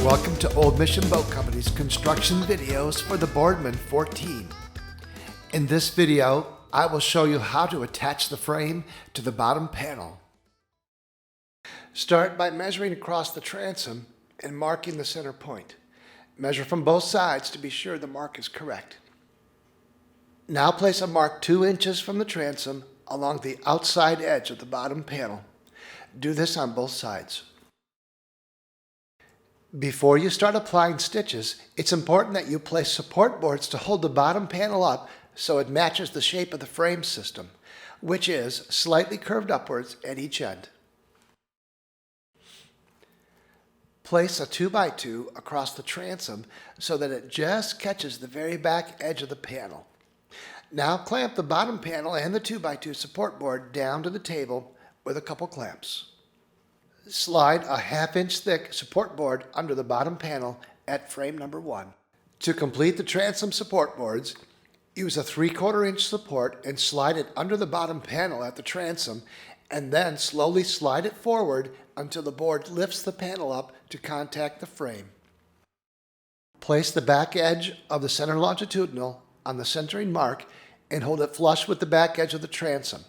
Welcome to Old Mission Boat Company's construction videos for the Boardman 14. In this video, I will show you how to attach the frame to the bottom panel. Start by measuring across the transom and marking the center point. Measure from both sides to be sure the mark is correct. Now place a mark 2 inches from the transom along the outside edge of the bottom panel. Do this on both sides. Before you start applying stitches, it's important that you place support boards to hold the bottom panel up so it matches the shape of the frame system, which is slightly curved upwards at each end. Place a 2x2 across the transom so that it just catches the very back edge of the panel. Now clamp the bottom panel and the 2x2 support board down to the table with a couple clamps. Slide a 1/2 inch thick support board under the bottom panel at frame number 1. To complete the transom support boards, use a 3/4 inch support and slide it under the bottom panel at the transom, and then slowly slide it forward until the board lifts the panel up to contact the frame. Place the back edge of the center longitudinal on the centering mark and hold it flush with the back edge of the transom.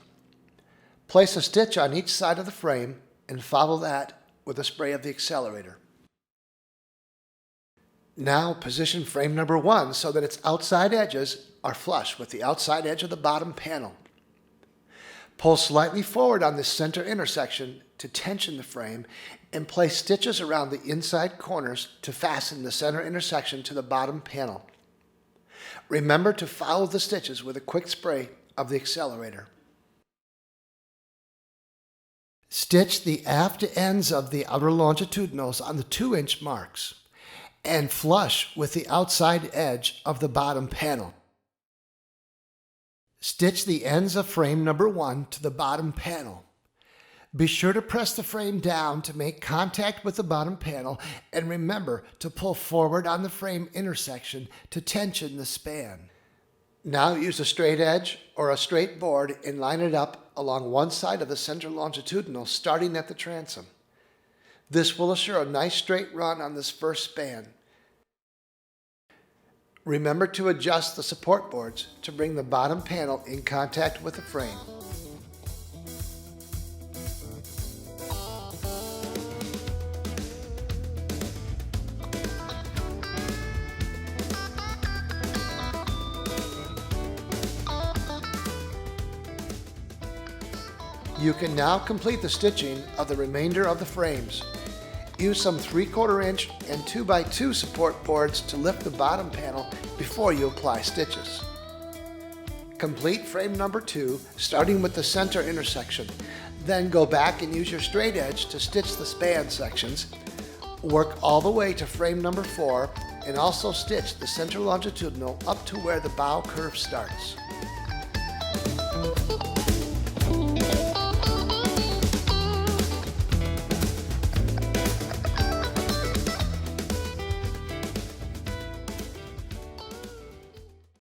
Place a stitch on each side of the frame and follow that with a spray of the accelerator. Now position frame number 1 so that its outside edges are flush with the outside edge of the bottom panel. Pull slightly forward on this center intersection to tension the frame and place stitches around the inside corners to fasten the center intersection to the bottom panel. Remember to follow the stitches with a quick spray of the accelerator. Stitch the aft ends of the outer longitudinals on the 2-inch marks and flush with the outside edge of the bottom panel. Stitch the ends of frame number 1 to the bottom panel. Be sure to press the frame down to make contact with the bottom panel, and remember to pull forward on the frame intersection to tension the span. Now use a straight edge or a straight board and line it up along one side of the center longitudinal starting at the transom. This will assure a nice straight run on this first span. Remember to adjust the support boards to bring the bottom panel in contact with the frame. You can now complete the stitching of the remainder of the frames. Use some 3/4 inch and 2x2 support boards to lift the bottom panel before you apply stitches. Complete frame number 2, starting with the center intersection. Then go back and use your straight edge to stitch the span sections. Work all the way to frame number 4 and also stitch the center longitudinal up to where the bow curve starts.